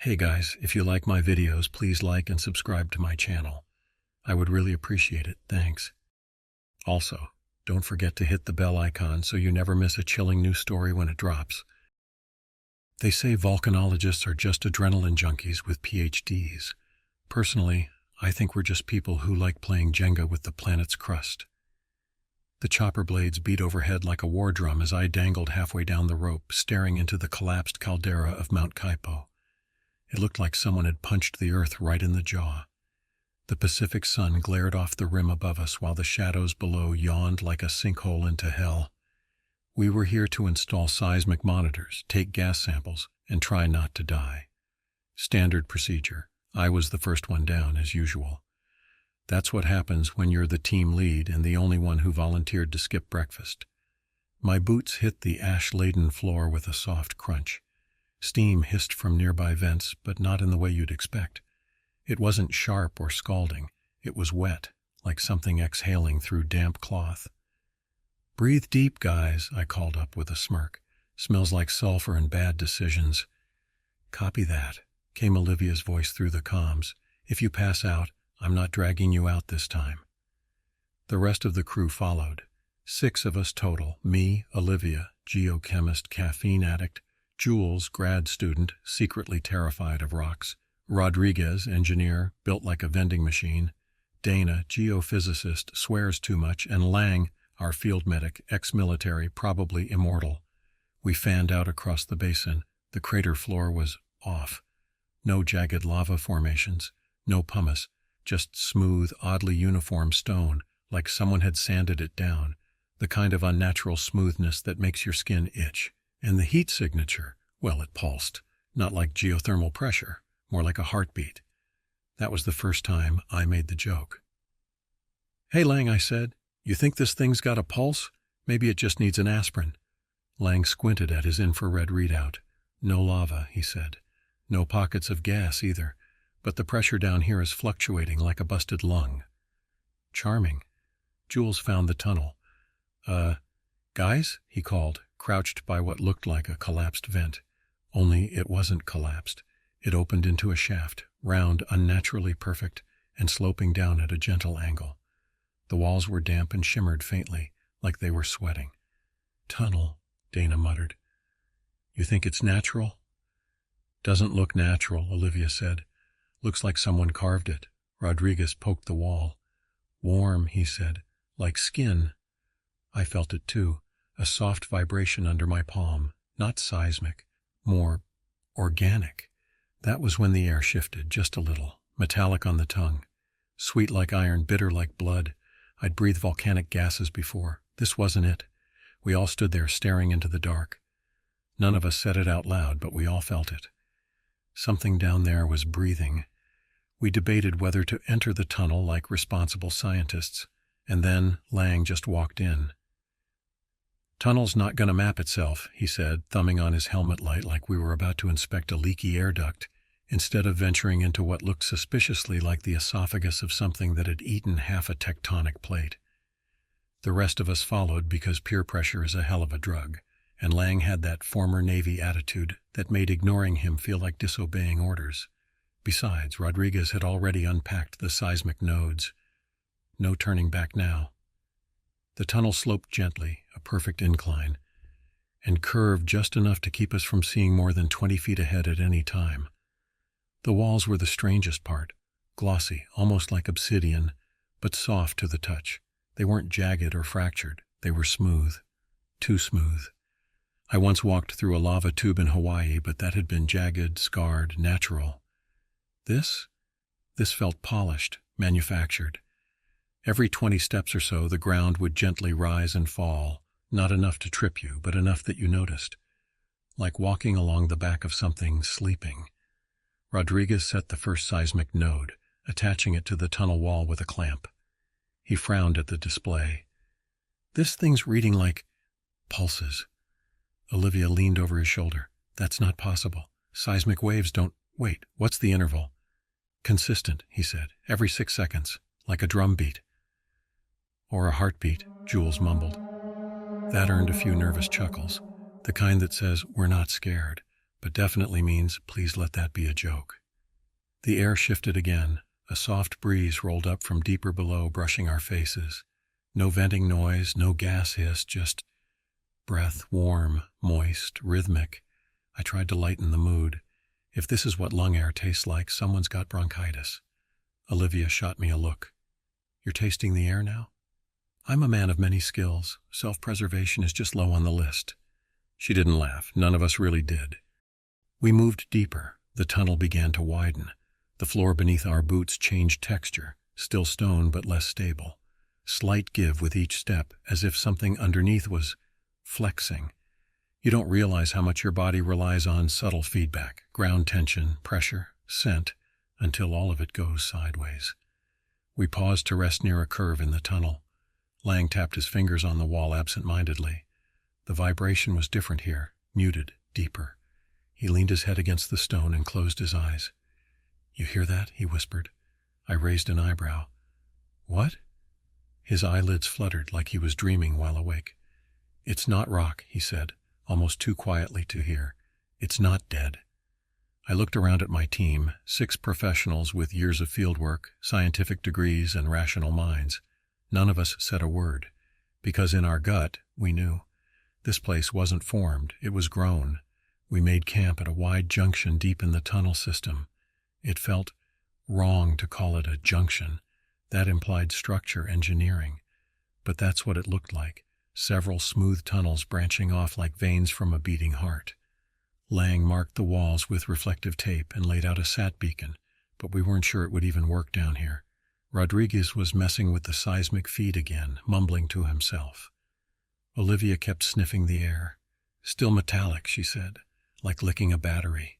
Hey guys, if you like my videos, please like and subscribe to my channel. I would really appreciate it, thanks. Also, don't forget to hit the bell icon so you never miss a chilling new story when it drops. They say volcanologists are just adrenaline junkies with PhDs. Personally, I think we're just people who like playing Jenga with the planet's crust. The chopper blades beat overhead like a war drum as I dangled halfway down the rope, staring into the collapsed caldera of Mount Kaipo. It looked like someone had punched the earth right in the jaw. The Pacific sun glared off the rim above us while the shadows below yawned like a sinkhole into hell. We were here to install seismic monitors, take gas samples, and try not to die. Standard procedure. I was the first one down, as usual. That's what happens when you're the team lead and the only one who volunteered to skip breakfast. My boots hit the ash-laden floor with a soft crunch. Steam hissed from nearby vents, but not in the way you'd expect. It wasn't sharp or scalding. It was wet, like something exhaling through damp cloth. "Breathe deep, guys," I called up with a smirk. "Smells like sulfur and bad decisions." "Copy that," came Olivia's voice through the comms. "If you pass out, I'm not dragging you out this time." The rest of the crew followed. 6 of us total: me, Olivia, geochemist, caffeine addict; Jules, grad student, secretly terrified of rocks; Rodriguez, engineer, built like a vending machine; Dana, geophysicist, swears too much; and Lang, our field medic, ex-military, probably immortal. We fanned out across the basin. The crater floor was off. No jagged lava formations, no pumice, just smooth, oddly uniform stone, like someone had sanded it down, the kind of unnatural smoothness that makes your skin itch. And the heat signature, well, it pulsed, not like geothermal pressure, more like a heartbeat. That was the first time I made the joke. "Hey, Lang," I said, "you think this thing's got a pulse? Maybe it just needs an aspirin." Lang squinted at his infrared readout. "No lava," he said. "No pockets of gas either, but the pressure down here is fluctuating like a busted lung." "Charming." Jules found the tunnel. Guys?" he called, crouched by what looked like a collapsed vent. Only it wasn't collapsed. It opened into a shaft, round, unnaturally perfect, and sloping down at a gentle angle. The walls were damp and shimmered faintly, like they were sweating. "Tunnel," Dana muttered. "You think it's natural?" "Doesn't look natural," Olivia said. "Looks like someone carved it." Rodriguez poked the wall. "Warm," he said, "like skin." I felt it too, a soft vibration under my palm, not seismic, more organic. That was when the air shifted, just a little, metallic on the tongue. Sweet like iron, bitter like blood. I'd breathed volcanic gases before. This wasn't it. We all stood there staring into the dark. None of us said it out loud, but we all felt it. Something down there was breathing. We debated whether to enter the tunnel like responsible scientists, and then Lang just walked in. "Tunnel's not going to map itself," he said, thumbing on his helmet light like we were about to inspect a leaky air duct, instead of venturing into what looked suspiciously like the esophagus of something that had eaten half a tectonic plate. The rest of us followed because peer pressure is a hell of a drug, and Lang had that former Navy attitude that made ignoring him feel like disobeying orders. Besides, Rodriguez had already unpacked the seismic nodes. No turning back now. The tunnel sloped gently, a perfect incline, and curved just enough to keep us from seeing more than 20 feet ahead at any time. The walls were the strangest part, glossy, almost like obsidian, but soft to the touch. They weren't jagged or fractured. They were smooth. Too smooth. I once walked through a lava tube in Hawaii, but that had been jagged, scarred, natural. This felt polished, manufactured. Every 20 steps or so, the ground would gently rise and fall, not enough to trip you, but enough that you noticed. Like walking along the back of something sleeping. Rodriguez set the first seismic node, attaching it to the tunnel wall with a clamp. He frowned at the display. "This thing's reading like pulses." Olivia leaned over his shoulder. "That's not possible. Seismic waves don't... Wait, what's the interval?" "Consistent," he said. "Every 6 seconds, like a drum beat." "Or a heartbeat," Jules mumbled. That earned a few nervous chuckles, the kind that says, "We're not scared." but definitely means please let that be a joke. The air shifted again. A soft breeze rolled up from deeper below, brushing our faces. No venting noise, no gas hiss, just breath, warm, moist, rhythmic. I tried to lighten the mood. If this is what lung air tastes like, someone's got bronchitis. Olivia shot me a look. You're tasting the air now? I'm a man of many skills. Self-preservation is just low on the list. She didn't laugh. None of us really did. We moved deeper. The tunnel began to widen. The floor beneath our boots changed texture, still stone but less stable. Slight give with each step, as if something underneath was flexing. You don't realize how much your body relies on subtle feedback, ground tension, pressure, scent, until all of it goes sideways. We paused to rest near a curve in the tunnel. Lang tapped his fingers on the wall absent-mindedly. The vibration was different here, muted, deeper. He leaned his head against the stone and closed his eyes. You hear that? He whispered. I raised an eyebrow. What? His eyelids fluttered like he was dreaming while awake. It's not rock, he said, almost too quietly to hear. It's not dead. I looked around at my team, 6 professionals with years of fieldwork, scientific degrees, and rational minds. None of us said a word, because in our gut, we knew. This place wasn't formed, it was grown. We made camp at a wide junction deep in the tunnel system. It felt wrong to call it a junction. That implied structure engineering. But that's what it looked like, several smooth tunnels branching off like veins from a beating heart. Lang marked the walls with reflective tape and laid out a sat beacon, but we weren't sure it would even work down here. Rodriguez was messing with the seismic feed again, mumbling to himself. Olivia kept sniffing the air. Still metallic, she said, like licking a battery.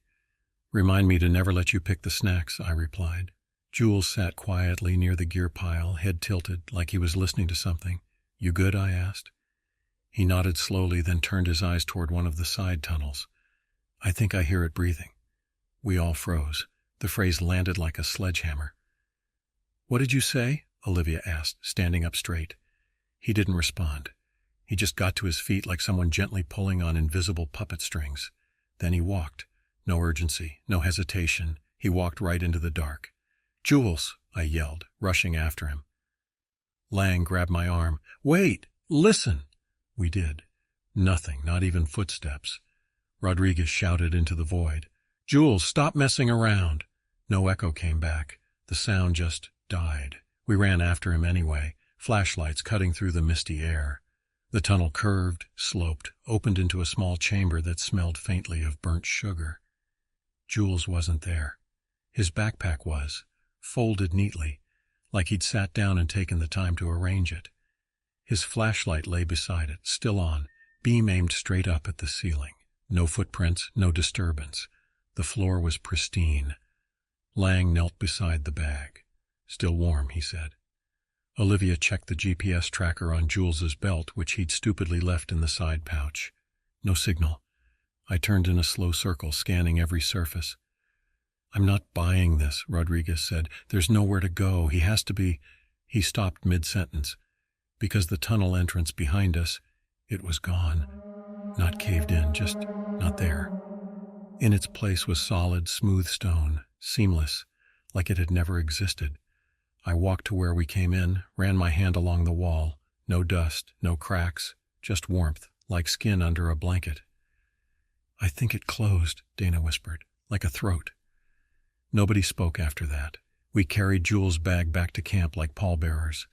Remind me to never let you pick the snacks, I replied. Jules sat quietly near the gear pile, head tilted, like he was listening to something. You good? I asked. He nodded slowly, then turned his eyes toward one of the side tunnels. I think I hear it breathing. We all froze. The phrase landed like a sledgehammer. What did you say? Olivia asked, standing up straight. He didn't respond. He just got to his feet like someone gently pulling on invisible puppet strings. Then he walked. No urgency, no hesitation. He walked right into the dark. Jules, I yelled, rushing after him. Lang grabbed my arm. Wait! Listen! We did. Nothing, not even footsteps. Rodriguez shouted into the void. Jules, stop messing around! No echo came back. The sound just died. We ran after him anyway, flashlights cutting through the misty air. The tunnel curved, sloped, opened into a small chamber that smelled faintly of burnt sugar. Jules wasn't there. His backpack was, folded neatly, like he'd sat down and taken the time to arrange it. His flashlight lay beside it, still on, beam aimed straight up at the ceiling. No footprints, no disturbance. The floor was pristine. Lang knelt beside the bag. Still warm, he said. Olivia checked the GPS tracker on Jules's belt, which he'd stupidly left in the side pouch. No signal. I turned in a slow circle, scanning every surface. I'm not buying this, Rodriguez said. There's nowhere to go. He has to be... He stopped mid-sentence. Because the tunnel entrance behind us, it was gone. Not caved in, just not there. In its place was solid, smooth stone, seamless, like it had never existed. I walked to where we came in, ran my hand along the wall. No dust, no cracks, just warmth, like skin under a blanket. I think it closed, Dana whispered, like a throat. Nobody spoke after that. We carried Jules' bag back to camp like pallbearers.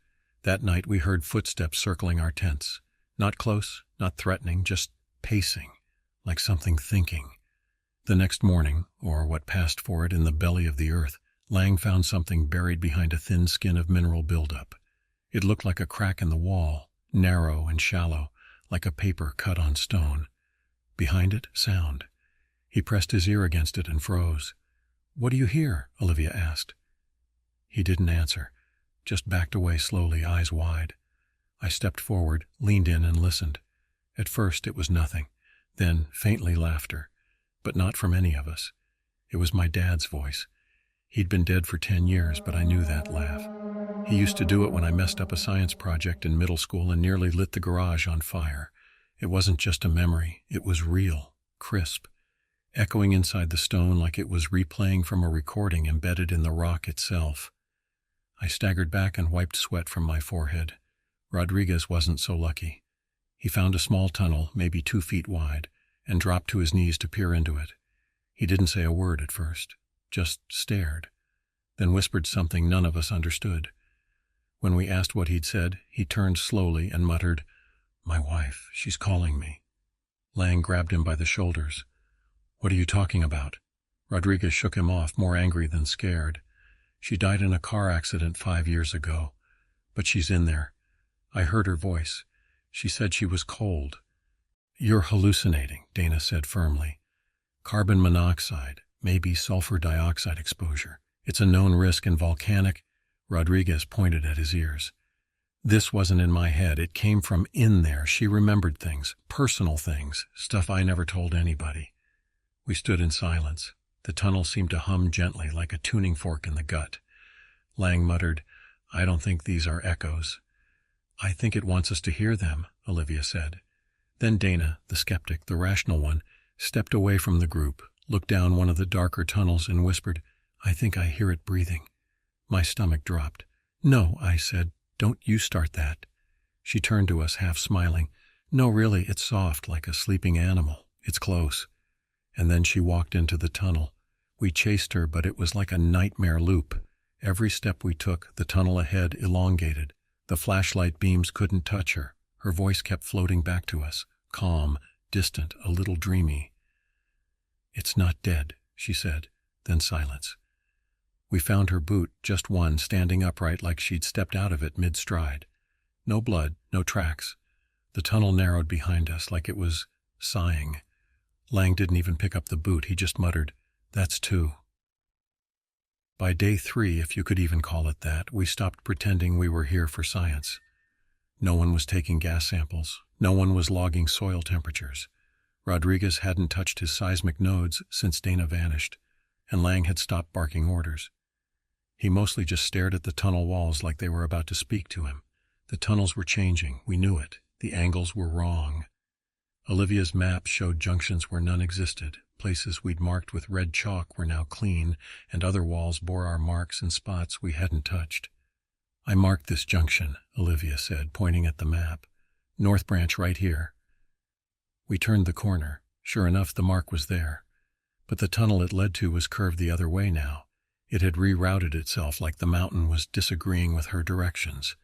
That night we heard footsteps circling our tents. Not close, not threatening, just pacing, like something thinking. The next morning, or what passed for it in the belly of the earth, Lang found something buried behind a thin skin of mineral buildup. It looked like a crack in the wall, narrow and shallow, like a paper cut on stone. Behind it, sound. He pressed his ear against it and froze. What do you hear? Olivia asked. He didn't answer, just backed away slowly, eyes wide. I stepped forward, leaned in and listened. At first it was nothing, then faintly laughter, but not from any of us. It was my dad's voice. He'd been dead for 10 years, but I knew that laugh. He used to do it when I messed up a science project in middle school and nearly lit the garage on fire. It wasn't just a memory, it was real, crisp. echoing inside the stone like it was replaying from a recording embedded in the rock itself. I staggered back and wiped sweat from my forehead. Rodriguez wasn't so lucky. He found a small tunnel, maybe 2 feet wide, and dropped to his knees to peer into it. He didn't say a word at first, just stared, then whispered something none of us understood. When we asked what he'd said, he turned slowly and muttered, "My wife, she's calling me." Lang grabbed him by the shoulders. "What are you talking about?" Rodriguez shook him off, more angry than scared. "She died in a car accident 5 years ago, but she's in there. I heard her voice. She said she was cold." "You're hallucinating," Dana said firmly. "Carbon monoxide, maybe sulfur dioxide exposure. It's a known risk in volcanic—" Rodriguez pointed at his ears. "This wasn't in my head. It came from in there. She remembered things, personal things, stuff I never told anybody." We stood in silence. The tunnel seemed to hum gently, like a tuning fork in the gut. Lang muttered, "I don't think these are echoes." "I think it wants us to hear them," Olivia said. Then Dana, the skeptic, the rational one, stepped away from the group, looked down one of the darker tunnels and whispered, "I think I hear it breathing." My stomach dropped. "No," I said, "don't you start that." She turned to us, half smiling. "No, really, it's soft, like a sleeping animal. It's close." And then she walked into the tunnel. We chased her, but it was like a nightmare loop. Every step we took, the tunnel ahead elongated. The flashlight beams couldn't touch her. Her voice kept floating back to us, calm, distant, a little dreamy. "It's not dead," she said, then silence. We found her boot, just one, standing upright like she'd stepped out of it mid-stride. No blood, no tracks. The tunnel narrowed behind us like it was sighing. Lang didn't even pick up the boot. He just muttered, "That's 2." By day 3, if you could even call it that, we stopped pretending we were here for science. No one was taking gas samples. No one was logging soil temperatures. Rodriguez hadn't touched his seismic nodes since Dana vanished, and Lang had stopped barking orders. He mostly just stared at the tunnel walls like they were about to speak to him. The tunnels were changing. We knew it. The angles were wrong. Olivia's map showed junctions where none existed. Places we'd marked with red chalk were now clean, and other walls bore our marks in spots we hadn't touched. "I marked this junction," Olivia said, pointing at the map. "North Branch right here." We turned the corner. Sure enough, the mark was there. But the tunnel it led to was curved the other way now. It had rerouted itself like the mountain was disagreeing with her directions.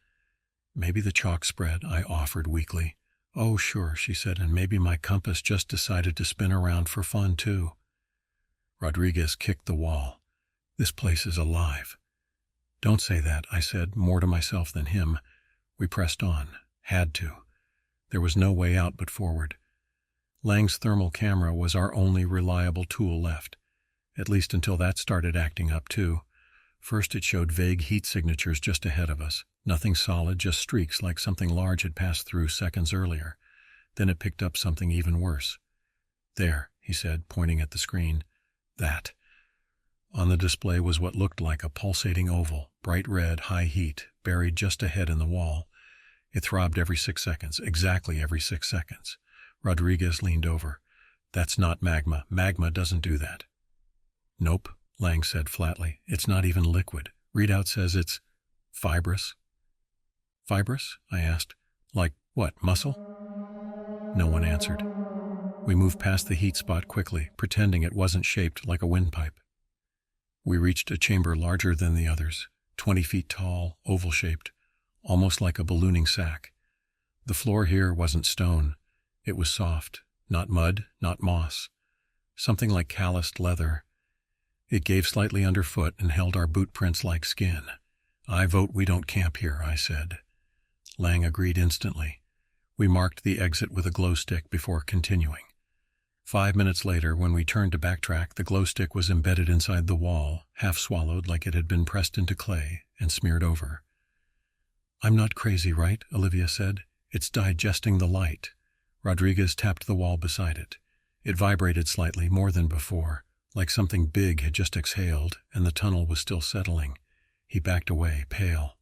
"Maybe the chalk spread," I offered weakly. "Oh, sure," she said, "and maybe my compass just decided to spin around for fun, too." Rodriguez kicked the wall. "This place is alive." "Don't say that," I said, more to myself than him. We pressed on. Had to. There was no way out but forward. Lang's thermal camera was our only reliable tool left, at least until that started acting up, too. First it showed vague heat signatures just ahead of us. Nothing solid, just streaks like something large had passed through seconds earlier. Then it picked up something even worse. "There," he said, pointing at the screen. "That." On the display was what looked like a pulsating oval, bright red, high heat, buried just ahead in the wall. It throbbed every 6 seconds, exactly every 6 seconds. Rodriguez leaned over. "That's not magma. Magma doesn't do that." "Nope," Lang said flatly. "It's not even liquid. Readout says it's fibrous." "Fibrous?" I asked. "Like what, muscle?" No one answered. We moved past the heat spot quickly, pretending it wasn't shaped like a windpipe. We reached a chamber larger than the others, 20 feet tall, oval-shaped, almost like a ballooning sack. The floor here wasn't stone. It was soft, not mud, not moss. Something like calloused leather. It gave slightly underfoot and held our boot prints like skin. "I vote we don't camp here," I said. Lang agreed instantly. We marked the exit with a glow stick before continuing. 5 minutes later, when we turned to backtrack, the glow stick was embedded inside the wall, half swallowed like it had been pressed into clay and smeared over. "I'm not crazy, right?" Olivia said. "It's digesting the light." Rodriguez tapped the wall beside it. It vibrated slightly, more than before, like something big had just exhaled, and the tunnel was still settling. He backed away, pale.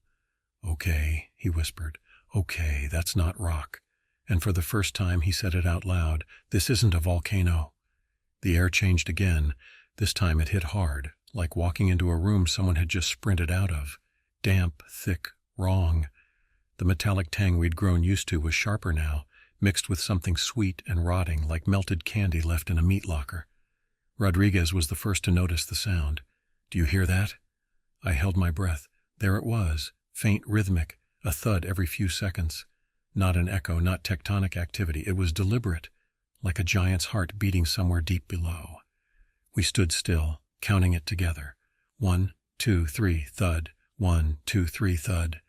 "Okay," he whispered. "Okay, that's not rock." And for the first time he said it out loud. "This isn't a volcano." The air changed again. This time it hit hard, like walking into a room someone had just sprinted out of. Damp, thick, wrong. The metallic tang we'd grown used to was sharper now, mixed with something sweet and rotting like melted candy left in a meat locker. Rodriguez was the first to notice the sound. "Do you hear that?" I held my breath. There it was, faint, rhythmic, a thud every few seconds. Not an echo, not tectonic activity. It was deliberate, like a giant's heart beating somewhere deep below. We stood still, counting it together. 1, 2, 3, thud. 1, 2, 3, thud.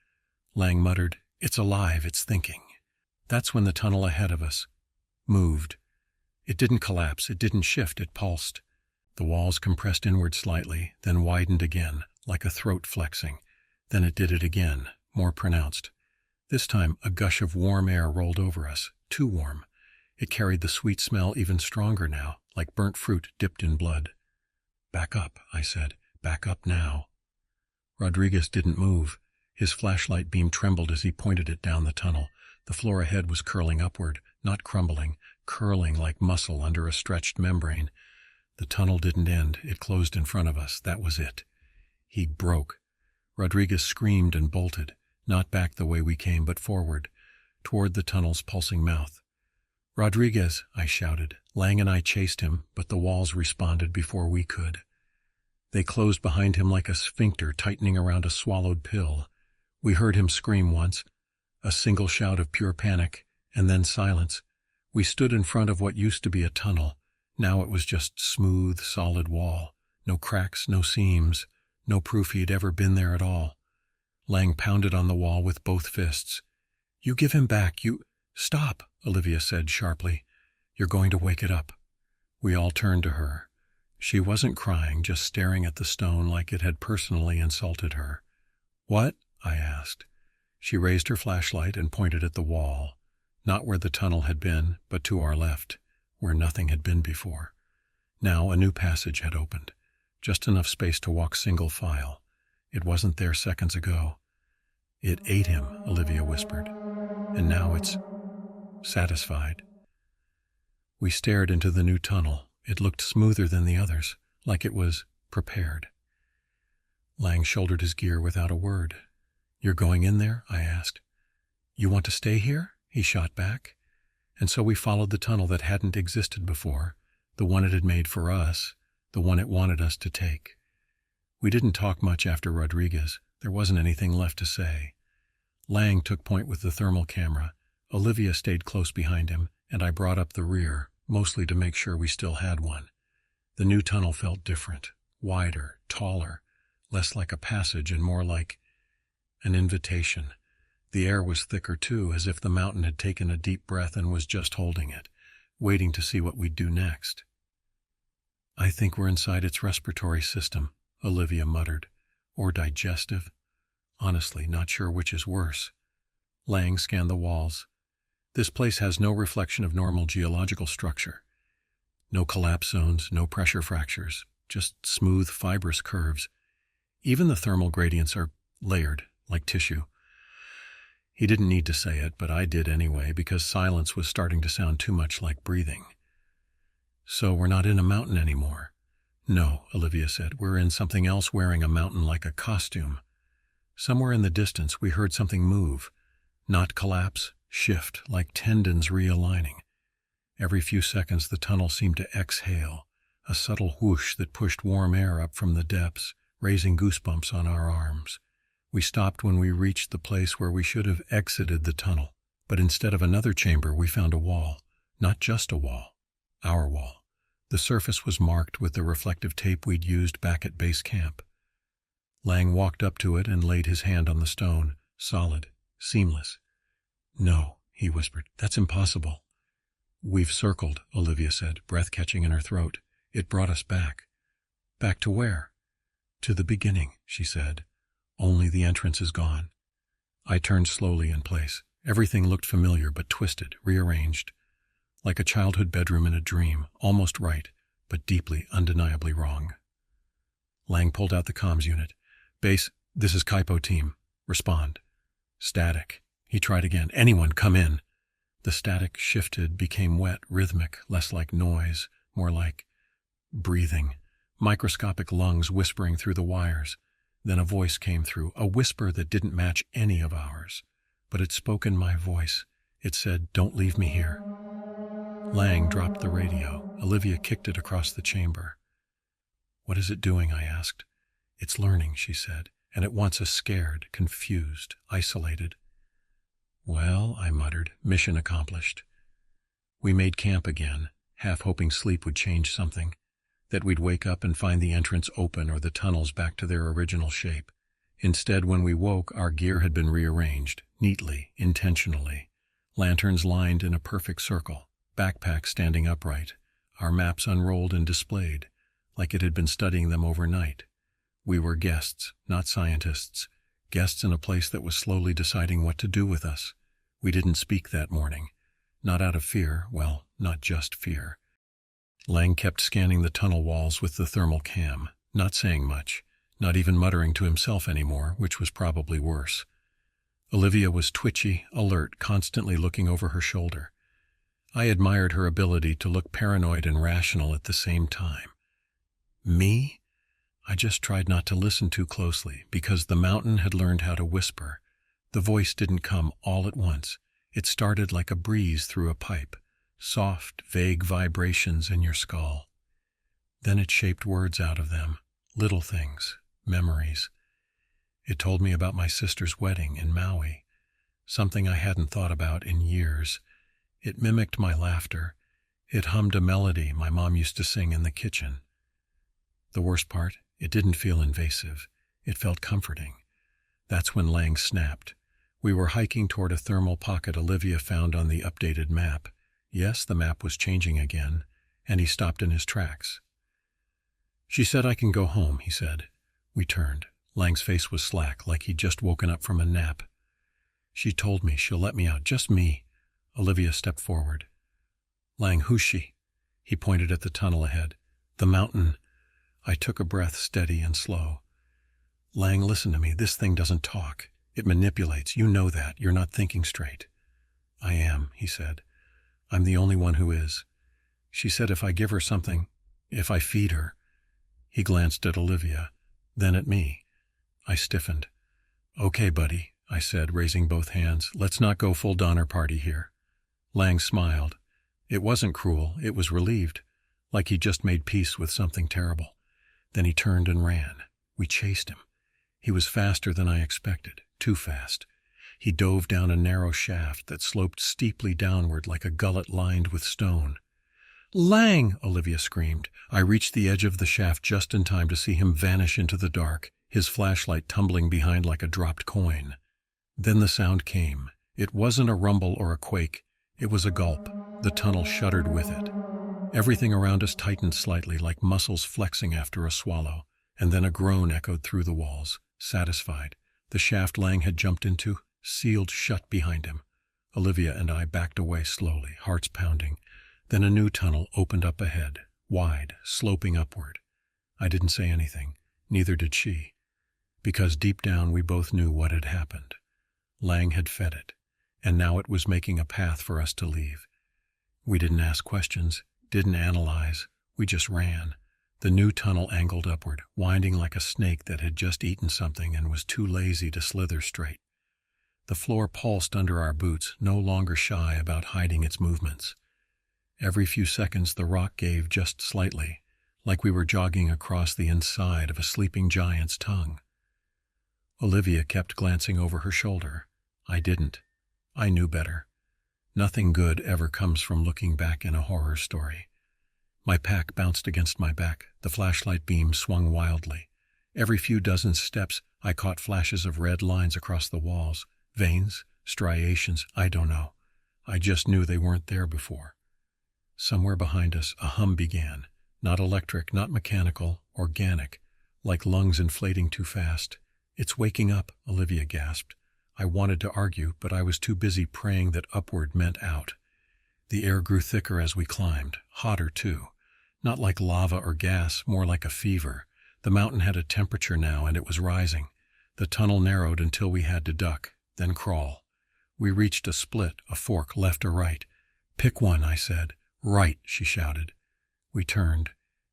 Lang muttered, "It's alive, it's thinking." That's when the tunnel ahead of us moved. It didn't collapse, it didn't shift, it pulsed. The walls compressed inward slightly, then widened again, like a throat flexing. Then it did it again, more pronounced. This time, a gush of warm air rolled over us, too warm. It carried the sweet smell even stronger now, like burnt fruit dipped in blood. "Back up," I said. "Back up now." Rodriguez didn't move. His flashlight beam trembled as he pointed it down the tunnel. The floor ahead was curling upward, not crumbling, curling like muscle under a stretched membrane. The tunnel didn't end. It closed in front of us. That was it. He broke. Rodriguez screamed and bolted, not back the way we came, but forward, toward the tunnel's pulsing mouth. "Rodriguez," I shouted. Lang and I chased him, but the walls responded before we could. They closed behind him like a sphincter tightening around a swallowed pill. We heard him scream once, a single shout of pure panic, and then silence. We stood in front of what used to be a tunnel. Now it was just smooth, solid wall. No cracks, no seams, no proof he'd ever been there at all. Lang pounded on the wall with both fists. "You give him back, you—" "Stop," Olivia said sharply. "You're going to wake it up." We all turned to her. She wasn't crying, just staring at the stone like it had personally insulted her. "What?" I asked. She raised her flashlight and pointed at the wall, not where the tunnel had been, but to our left, where nothing had been before. Now a new passage had opened, just enough space to walk single file. It wasn't there seconds ago. "It ate him," Olivia whispered, "and now it's satisfied." We stared into the new tunnel. It looked smoother than the others, like it was prepared. Lang shouldered his gear without a word. "You're going in there?" I asked. "You want to stay here?" he shot back. And so we followed the tunnel that hadn't existed before, the one it had made for us, the one it wanted us to take. We didn't talk much after Rodriguez. There wasn't anything left to say. Lang took point with the thermal camera. Olivia stayed close behind him, and I brought up the rear, mostly to make sure we still had one. The new tunnel felt different, wider, taller, less like a passage and more like an invitation. The air was thicker too, as if the mountain had taken a deep breath and was just holding it, waiting to see what we'd do next. "I think we're inside its respiratory system," Olivia muttered. "Or digestive. Honestly, not sure which is worse." Lang scanned the walls. "This place has no reflection of normal geological structure. No collapse zones, no pressure fractures, just smooth, fibrous curves. Even the thermal gradients are layered, like tissue." He didn't need to say it, but I did anyway, because silence was starting to sound too much like breathing. "So we're not in a mountain anymore." "No," Olivia said. "We're in something else wearing a mountain like a costume." Somewhere in the distance we heard something move. Not collapse, shift, like tendons realigning. Every few seconds the tunnel seemed to exhale, a subtle whoosh that pushed warm air up from the depths, raising goosebumps on our arms. We stopped when we reached the place where we should have exited the tunnel, but instead of another chamber we found a wall. Not just a wall. Our wall. The surface was marked with the reflective tape we'd used back at base camp. Lang walked up to it and laid his hand on the stone, solid, seamless. "No," he whispered, "that's impossible." "We've circled," Olivia said, breath catching in her throat. "It brought us back." "Back to where?" "To the beginning," she said. "Only the entrance is gone." I turned slowly in place. Everything looked familiar but twisted, rearranged. Like a childhood bedroom in a dream, almost right, but deeply, undeniably wrong. Lang pulled out the comms unit. "Base, this is Kaipo team. Respond." Static. He tried again. "Anyone, come in." The static shifted, became wet, rhythmic, less like noise, more like breathing, microscopic lungs whispering through the wires. Then a voice came through, a whisper that didn't match any of ours. But it spoke in my voice. It said, "Don't leave me here." Lang dropped the radio. Olivia kicked it across the chamber. "What is it doing?" I asked. "It's learning," she said, and it wants us scared, confused, isolated. "Well," I muttered, "mission accomplished." We made camp again, half hoping sleep would change something, that we'd wake up and find the entrance open or the tunnels back to their original shape. Instead, when we woke, our gear had been rearranged, neatly, intentionally. Lanterns lined in a perfect circle, backpacks standing upright, our maps unrolled and displayed, like it had been studying them overnight. We were guests, not scientists, guests in a place that was slowly deciding what to do with us. We didn't speak that morning, not out of fear, well, not just fear. Lang kept scanning the tunnel walls with the thermal cam, not saying much, not even muttering to himself anymore, which was probably worse. Olivia was twitchy, alert, constantly looking over her shoulder. I admired her ability to look paranoid and rational at the same time. Me? I just tried not to listen too closely, because the mountain had learned how to whisper. The voice didn't come all at once. It started like a breeze through a pipe, soft, vague vibrations in your skull. Then it shaped words out of them, little things, memories. It told me about my sister's wedding in Maui, something I hadn't thought about in years. It mimicked my laughter. It hummed a melody my mom used to sing in the kitchen. The worst part, it didn't feel invasive. It felt comforting. That's when Lang snapped. We were hiking toward a thermal pocket Olivia found on the updated map. Yes, the map was changing again, and he stopped in his tracks. "She said I can go home," he said. We turned. Lang's face was slack, like he'd just woken up from a nap. "She told me she'll let me out, just me." Olivia stepped forward. "Lang, who's she?" He pointed at the tunnel ahead. "The mountain." I took a breath, steady and slow. "Lang, listen to me. This thing doesn't talk. It manipulates. You know that. You're not thinking straight." "I am," he said. "I'm the only one who is. She said if I give her something, if I feed her." He glanced at Olivia, then at me. I stiffened. "Okay, buddy," I said, raising both hands. "Let's not go full Donner Party here." Lang smiled. It wasn't cruel. It was relieved, like he'd just made peace with something terrible. Then he turned and ran. We chased him. He was faster than I expected, too fast. He dove down a narrow shaft that sloped steeply downward like a gullet lined with stone. "Lang!" Olivia screamed. I reached the edge of the shaft just in time to see him vanish into the dark, his flashlight tumbling behind like a dropped coin. Then the sound came. It wasn't a rumble or a quake. It was a gulp. The tunnel shuddered with it. Everything around us tightened slightly, like muscles flexing after a swallow, and then a groan echoed through the walls. Satisfied, the shaft Lang had jumped into sealed shut behind him. Olivia and I backed away slowly, hearts pounding. Then a new tunnel opened up ahead, wide, sloping upward. I didn't say anything, neither did she, because deep down we both knew what had happened. Lang had fed it, and now it was making a path for us to leave. We didn't ask questions, didn't analyze, we just ran. The new tunnel angled upward, winding like a snake that had just eaten something and was too lazy to slither straight. The floor pulsed under our boots, no longer shy about hiding its movements. Every few seconds the rock gave just slightly, like we were jogging across the inside of a sleeping giant's tongue. Olivia kept glancing over her shoulder. I didn't. I knew better. Nothing good ever comes from looking back in a horror story. My pack bounced against my back. The flashlight beam swung wildly. Every few dozen steps, I caught flashes of red lines across the walls. Veins, striations, I don't know. I just knew they weren't there before. Somewhere behind us, a hum began. Not electric, not mechanical, organic, like lungs inflating too fast. "It's waking up," Olivia gasped. I wanted to argue, but I was too busy praying that upward meant out. The air grew thicker as we climbed, hotter too. Not like lava or gas, more like a fever. The mountain had a temperature now, and it was rising. The tunnel narrowed until we had to duck, then crawl. We reached a split, a fork, left or right. "Pick one," I said. "Right," she shouted. We turned.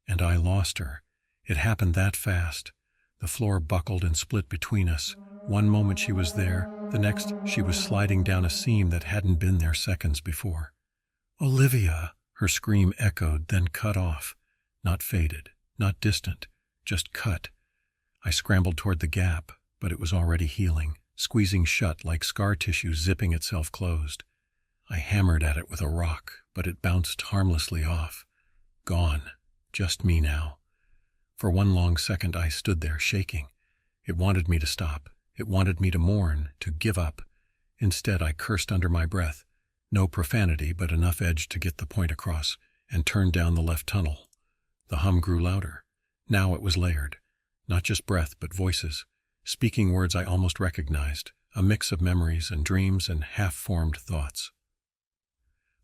and I lost her. It happened that fast. The floor buckled and split between us. One moment she was there, the next she was sliding down a seam that hadn't been there seconds before. "Olivia!" Her scream echoed, then cut off. Not faded, not distant, just cut. I scrambled toward the gap, but it was already healing, squeezing shut like scar tissue zipping itself closed. I hammered at it with a rock, but it bounced harmlessly off. Gone. Just me now. For one long second I stood there, shaking. It wanted me to stop. It wanted me to mourn, to give up. Instead, I cursed under my breath. No profanity, but enough edge to get the point across, and turned down the left tunnel. The hum grew louder. Now it was layered. Not just breath, but voices. Speaking words I almost recognized, a mix of memories and dreams and half-formed thoughts.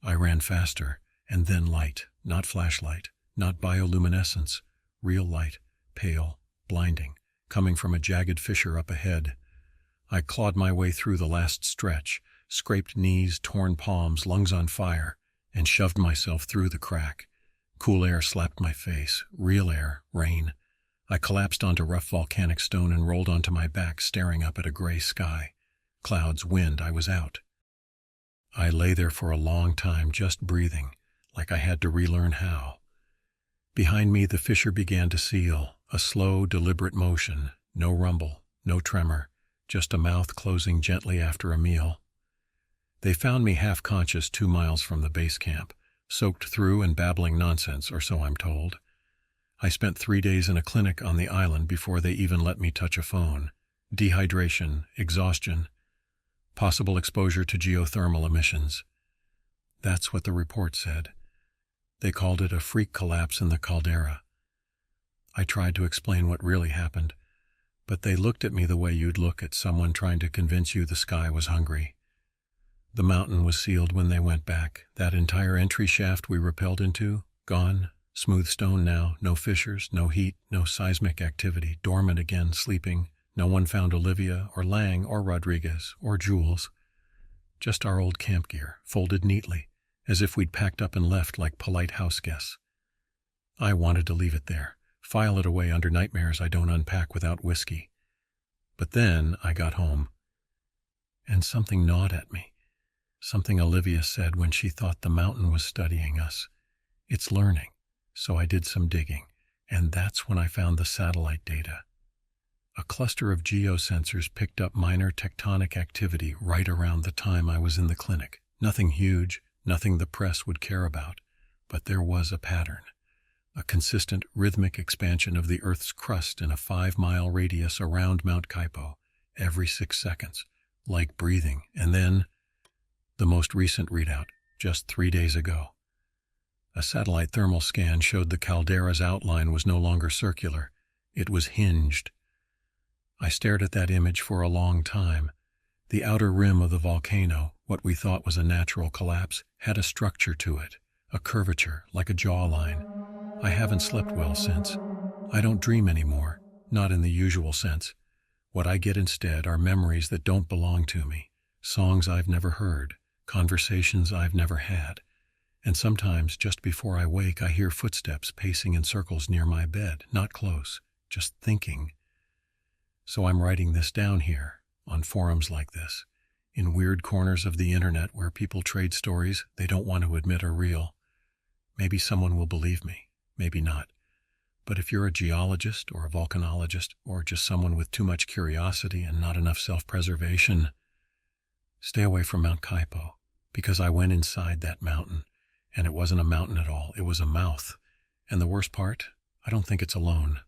I ran faster, and then light, not flashlight, not bioluminescence, real light, pale, blinding, coming from a jagged fissure up ahead. I clawed my way through the last stretch, scraped knees, torn palms, lungs on fire, and shoved myself through the crack. Cool air slapped my face, real air, rain. I collapsed onto rough volcanic stone and rolled onto my back, staring up at a gray sky. Clouds, wind, I was out. I lay there for a long time, just breathing, like I had to relearn how. Behind me, the fissure began to seal, a slow, deliberate motion, no rumble, no tremor, just a mouth closing gently after a meal. They found me half-conscious 2 miles from the base camp, soaked through and babbling nonsense, or so I'm told. I spent 3 days in a clinic on the island before they even let me touch a phone. Dehydration, exhaustion, possible exposure to geothermal emissions. That's what the report said. They called it a freak collapse in the caldera. I tried to explain what really happened, but they looked at me the way you'd look at someone trying to convince you the sky was hungry. The mountain was sealed when they went back. That entire entry shaft we rappelled into, gone. Smooth stone now, no fissures, no heat, no seismic activity, dormant again, sleeping. No one found Olivia, or Lang, or Rodriguez, or Jules. Just our old camp gear, folded neatly, as if we'd packed up and left like polite house guests. I wanted to leave it there, file it away under nightmares I don't unpack without whiskey. But then I got home, and something gnawed at me. Something Olivia said when she thought the mountain was studying us. It's learning. So I did some digging, and that's when I found the satellite data. A cluster of geosensors picked up minor tectonic activity right around the time I was in the clinic. Nothing huge, nothing the press would care about, but there was a pattern. A consistent, rhythmic expansion of the Earth's crust in a 5-mile radius around Mount Kaipo, every 6 seconds, like breathing. And then, the most recent readout, just 3 days ago. A satellite thermal scan showed the caldera's outline was no longer circular. It was hinged. I stared at that image for a long time. The outer rim of the volcano, what we thought was a natural collapse, had a structure to it, a curvature, like a jawline. I haven't slept well since. I don't dream anymore, not in the usual sense. What I get instead are memories that don't belong to me, songs I've never heard, conversations I've never had. And sometimes, just before I wake, I hear footsteps pacing in circles near my bed, not close, just thinking. So I'm writing this down here, on forums like this, in weird corners of the internet where people trade stories they don't want to admit are real. Maybe someone will believe me, maybe not. But if you're a geologist or a volcanologist, or just someone with too much curiosity and not enough self-preservation, stay away from Mount Kaipo, because I went inside that mountain. And it wasn't a mountain at all, it was a mouth. And the worst part, I don't think it's alone.